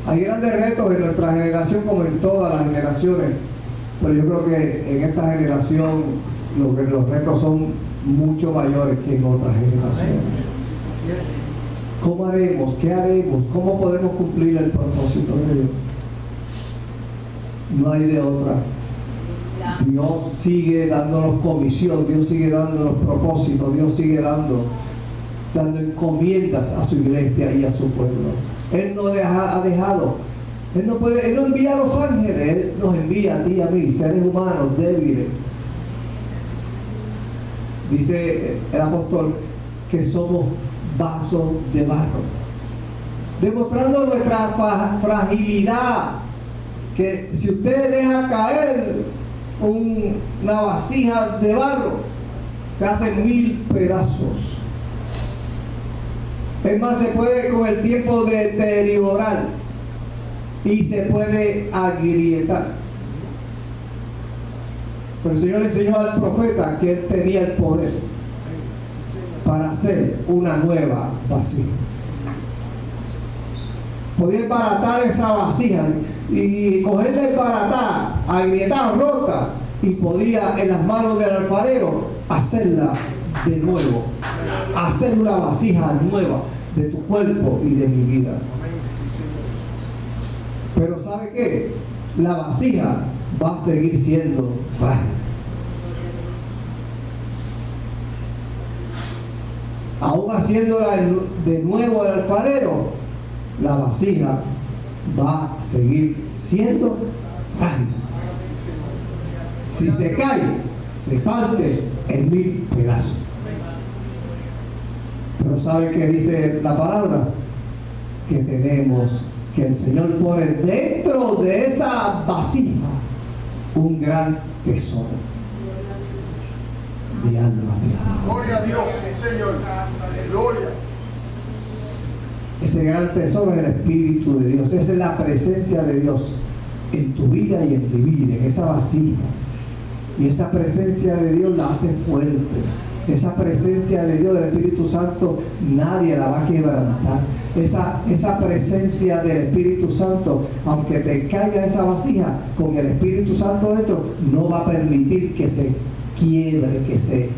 Hay grandes retos en nuestra generación como en todas las generaciones, pero yo creo que en esta generación los retos son mucho mayores que en otras generaciones. ¿Cómo haremos? ¿Qué haremos? ¿Cómo podemos cumplir el propósito de Dios? No hay de otra. Dios sigue dándonos comisión, Dios sigue dándonos propósitos, Dios sigue dando encomiendas a su iglesia y a su pueblo. Él no ha dejado. Él no envía a los ángeles, Él nos envía a ti y a mí, seres humanos débiles. Dice el apóstol que somos vasos de barro, demostrando nuestra fragilidad, que si usted deja caer una vasija de barro, se hacen 1000 pedazos. Es más, se puede con el tiempo deteriorar y se puede agrietar. Pero el Señor le enseñó al profeta que él tenía el poder para hacer una nueva vasija. Podía embaratar esa vasija y cogerla embaratada, agrietada, rota, y podía en las manos del alfarero hacerla de nuevo, hacer una vasija nueva de tu cuerpo y de mi vida. Pero ¿sabe qué? La vasija va a seguir siendo frágil. Aún haciéndola de nuevo el alfarero, la vasija va a seguir siendo frágil. Si se cae, se parte en 1000 pedazos. Pero ¿sabe qué dice la palabra? Que que el Señor pone dentro de esa vasija un gran tesoro. Mi alma te ama. Gloria a Dios, sí, Señor. Gloria. Ese gran tesoro es el Espíritu de Dios. Esa es la presencia de Dios en tu vida y en mi vida, en esa vasija. Y esa presencia de Dios la hace fuerte. Esa presencia de Dios, del Espíritu Santo, nadie la va a quebrantar. Esa presencia del Espíritu Santo, aunque te caiga esa vasija, con el Espíritu Santo dentro, no va a permitir que se quiebre, que se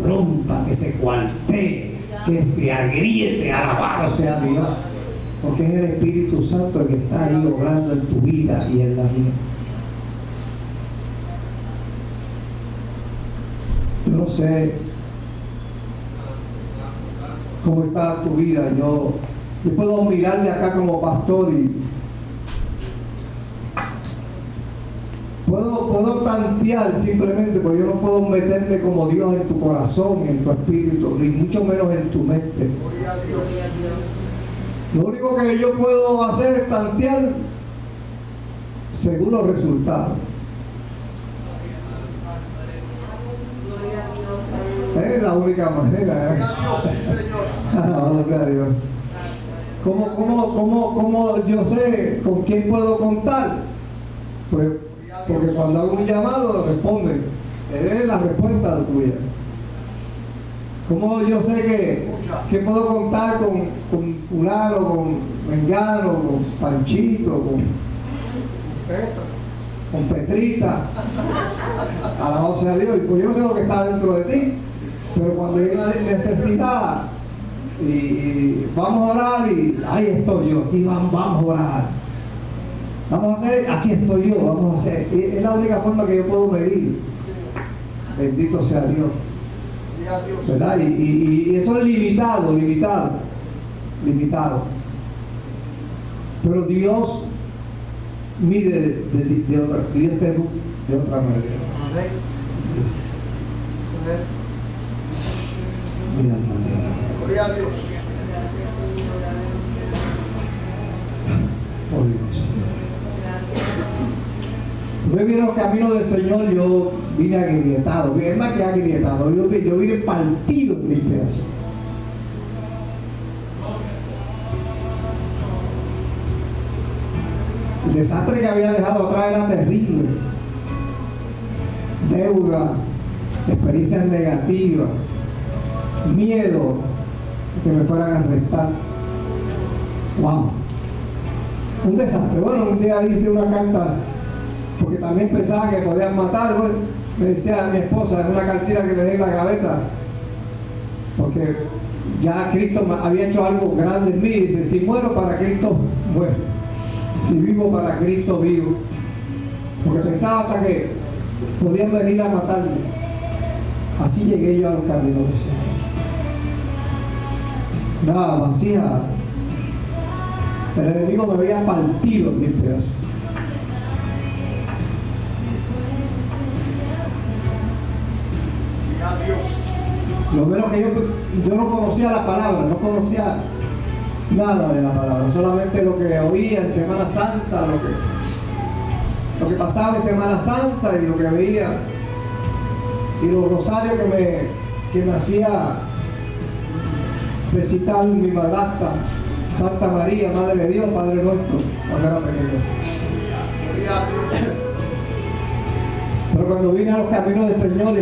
rompa, que se cuartee, que se agriete. Alabado sea Dios, porque es el Espíritu Santo el que está ahí obrando en tu vida y en la mía. Yo no sé cómo está tu vida. Yo puedo mirar de acá como pastor y puedo tantear simplemente, porque yo no puedo meterme como Dios en tu corazón, en tu espíritu, ni mucho menos en tu mente. Gloria a Dios. Lo único que yo puedo hacer es tantear según los resultados. Es la única manera. Gloria a Dios, sí, Señor. Alabado sea Dios. ¿Cómo yo sé con quién puedo contar? Pues porque cuando hago un llamado responden. Es la respuesta tuya. ¿Cómo yo sé que puedo contar con fulano, con mengano, con Panchito, con Petrita? Alabado sea Dios. Pues yo no sé lo que está dentro de ti, pero cuando hay una necesidad y vamos a orar, y ahí estoy yo, aquí vamos a orar, vamos a hacer, aquí estoy yo, vamos a hacer. Es la única forma que yo puedo medir. Bendito sea Dios, ¿verdad? Y eso es limitado. Pero Dios mide de otra manera. Mira, Gloria a Dios. oh Dios. Yo vine los caminos del Señor, yo vine agrietado, es más que agrietado, yo vine partido en 1000 pedazos. El desastre que había dejado atrás era terrible. Deuda, experiencias negativas, miedo que me fueran a arrestar. Wow, un desastre. Bueno, un día hice una carta porque también pensaba que podían matar. Bueno, me decía a mi esposa en una cartita que le dejé en la gaveta, porque ya Cristo había hecho algo grande en mí. Dice: si muero, para Cristo muero; si vivo, para Cristo vivo. Porque pensaba hasta que podían venir a matarme. Así llegué yo a los caminos del Señor. Una vasija El enemigo me había partido en mil pedazos. Gloria a Dios. Lo menos que yo no conocía la palabra, no conocía nada de la palabra, solamente lo que oía en Semana Santa, lo que pasaba en Semana Santa y lo que veía, y los rosarios que me hacía recitar mi madrastra, Santa María, Madre de Dios, Padre nuestro, cuando era pequeño. Gloria a Dios. Pero cuando vine a los caminos del Señor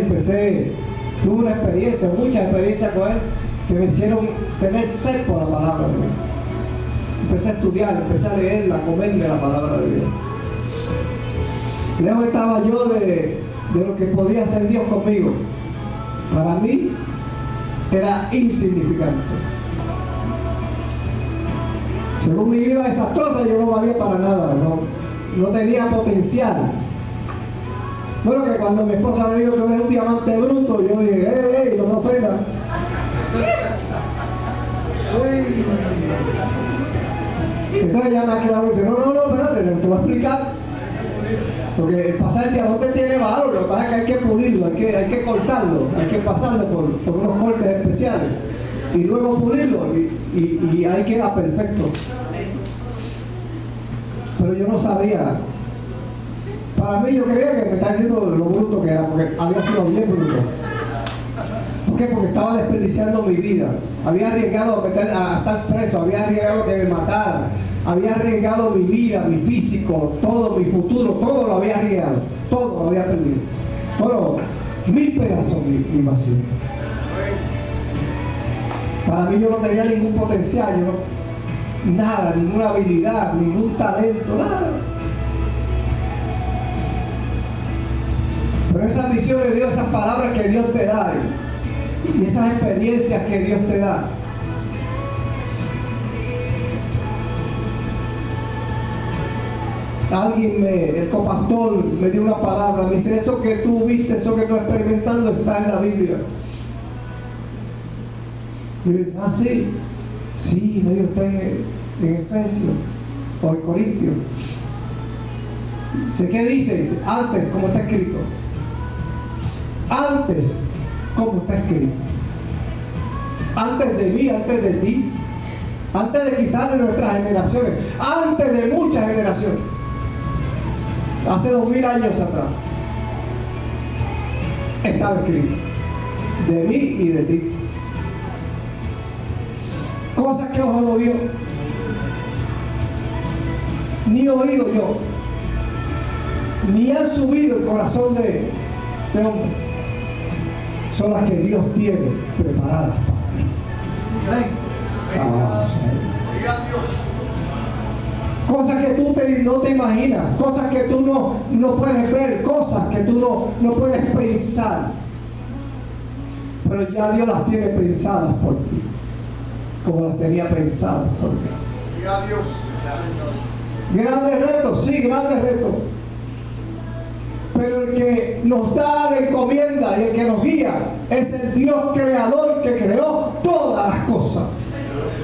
tuve una experiencia, muchas experiencias con Él, que me hicieron tener sed por la palabra de Dios. Empecé a estudiar, empecé a leerla, a comerme la palabra de Dios. Lejos estaba yo de lo que podía hacer Dios conmigo. Para mí era insignificante. Según mi vida desastrosa, yo no valía para nada, no tenía potencial. Bueno, que cuando mi esposa me dijo que eres un diamante bruto, yo dije, ¡ey, no me ofendas! Entonces ella me ha quedado y dice, no, espérate, te voy a explicar. Porque el pasar el diamante tiene valor, lo que pasa es que hay que pulirlo, hay que cortarlo, hay que pasarlo por unos cortes especiales. Y luego pulirlo y ahí queda perfecto. Pero yo no sabía. Para mí yo creía que me estaba diciendo lo bruto que era, porque había sido bien bruto. ¿Por qué? Porque estaba desperdiciando mi vida. Había arriesgado a estar preso, había arriesgado que me mataran, había arriesgado mi vida, mi físico, todo, mi futuro, todo lo había arriesgado, todo lo había perdido. Todo, 1000 pedazos mi vacío. Para mí yo no tenía ningún potencial, nada, ninguna habilidad, ningún talento, nada. Pero esas visiones de Dios, esas palabras que Dios te da y esas experiencias que Dios te da, el copastor me dio una palabra, me dice, eso que tú viste, eso que tú estás experimentando está en la Biblia. Y yo dije, sí, me dijo, está en Efesios o en Corintios. Dice, ¿qué dice? Dice, antes, como está escrito. Antes, como está escrito. Antes de mí, antes de ti, antes de quizás de nuestras generaciones, antes de muchas generaciones, hace 2000 años atrás, estaba escrito, de mí y de ti. Cosas que ojo no vio, ni oído yo, ni han subido el corazón de este hombre, son las que Dios tiene preparadas para ti. Gloria a Dios. Cosas que tú no te imaginas, cosas que tú no puedes ver, cosas que tú no puedes pensar. Pero ya Dios las tiene pensadas por ti, como las tenía pensadas por mí. Gloria a Dios. Grandes retos, sí, grandes retos. Pero el que nos da la encomienda y el que nos guía es el Dios creador que creó todas las cosas.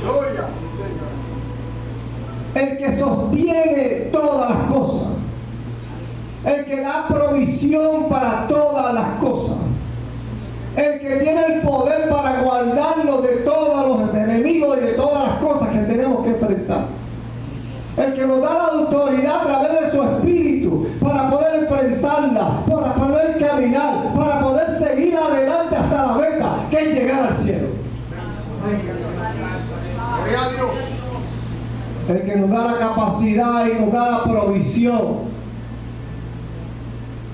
Gloria, sí, Señor. El que sostiene todas las cosas. El que da provisión para todas las cosas. El que tiene el poder para guardarnos de todos los enemigos y de todas las cosas que tenemos que enfrentar. El que nos da la autoridad a través de su espíritu para poder enfrentarla, para poder caminar, para poder seguir adelante hasta la meta, que es llegar al cielo. Gloria a Dios. El que nos da la capacidad y nos da la provisión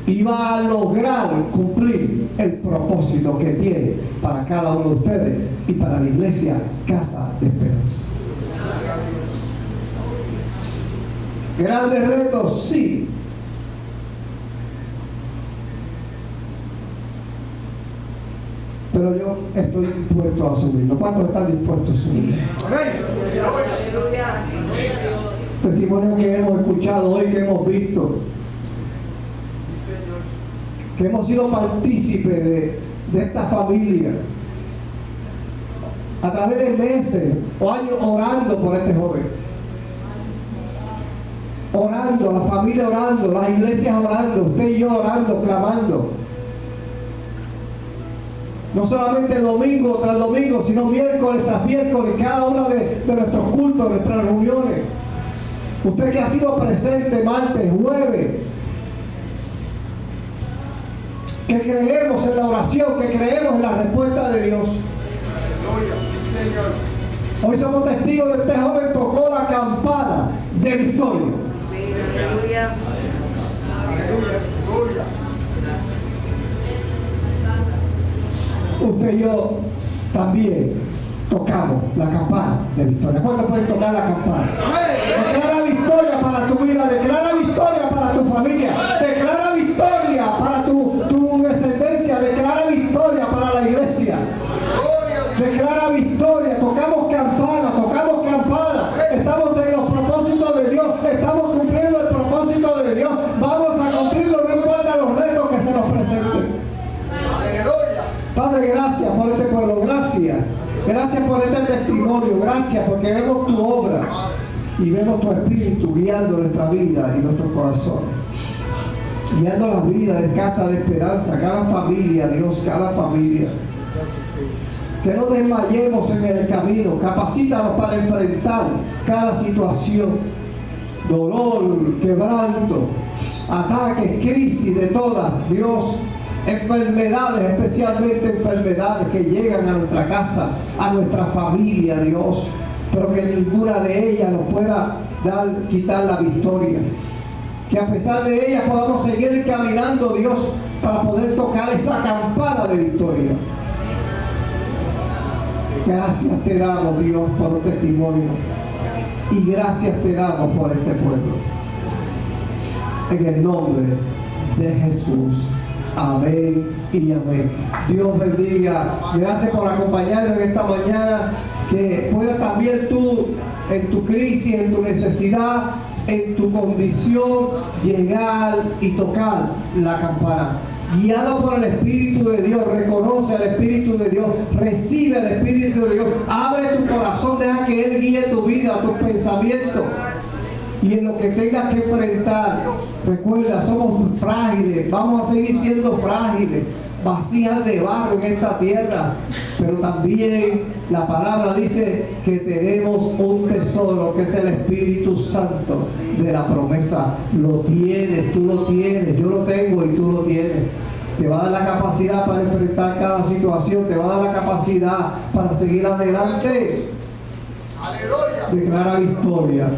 y va a lograr cumplir el propósito que tiene para cada uno de ustedes y para la iglesia Casa de Esperanza. Grandes retos, sí. Pero yo estoy dispuesto a asumirlo. ¿Cuántos están dispuestos a asumirlo? Testimonio que hemos escuchado hoy, que hemos visto, que hemos sido partícipes de esta familia a través de meses o años orando por este joven. orando, la familia orando, las iglesias orando, usted y yo orando, clamando. No solamente domingo tras domingo, sino miércoles tras miércoles, cada uno de nuestros cultos, nuestras reuniones. Usted que ha sido presente martes, jueves, que creemos en la oración, que creemos en la respuesta de Dios. Aleluya, sí, Señor. Hoy somos testigos de este joven tocó la campana de victoria. Aleluya. Aleluya. Usted y yo también tocamos la campana de victoria. ¿Cuántos pueden tocar la campana? Declara victoria para tu vida, declara victoria para tu familia, declara victoria para tu descendencia, declara victoria para la iglesia. Declara victoria, tocamos campana, estamos en los propósitos de Dios, estamos cumpliendo el propósito de Dios, vamos a cumplirlo, no importa los retos que se nos presenten. Padre, gracias por este pueblo, gracias por este testimonio, gracias porque vemos tu obra y vemos tu espíritu guiando nuestra vida y nuestro corazón, guiando la vida de Casa de Esperanza, cada familia, Dios, cada familia. Que no desmayemos en el camino, capacítanos para enfrentar cada situación, dolor, quebranto, ataques, crisis de todas, Dios, enfermedades, especialmente enfermedades que llegan a nuestra casa, a nuestra familia, Dios, pero que ninguna de ellas nos pueda quitar la victoria. Que a pesar de ellas podamos seguir caminando, Dios, para poder tocar esa campana de victoria. Gracias te damos, Dios, por el testimonio. Y gracias te damos por este pueblo. En el nombre de Jesús. Amén y amén. Dios bendiga. Gracias por acompañarnos en esta mañana. Que puedas también tú, en tu crisis, en tu necesidad, en tu condición, llegar y tocar la campana. Guiado por el Espíritu de Dios, reconoce al Espíritu de Dios, recibe al Espíritu de Dios, abre tu corazón, deja que Él guíe tu vida, tus pensamientos. Y en lo que tengas que enfrentar, recuerda, somos frágiles, vamos a seguir siendo frágiles, vasijas de barro en esta tierra, pero también la palabra dice que tenemos un tesoro que es el Espíritu Santo de la promesa. Lo tienes, tú lo tienes, yo lo tengo y tú lo tienes. Te va a dar la capacidad para enfrentar cada situación, te va a dar la capacidad para seguir adelante. Declara victoria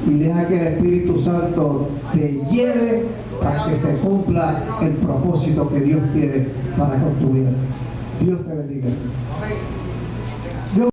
y deja que el Espíritu Santo te lleve para que se cumpla el propósito que Dios tiene para con tu vida. Dios te bendiga.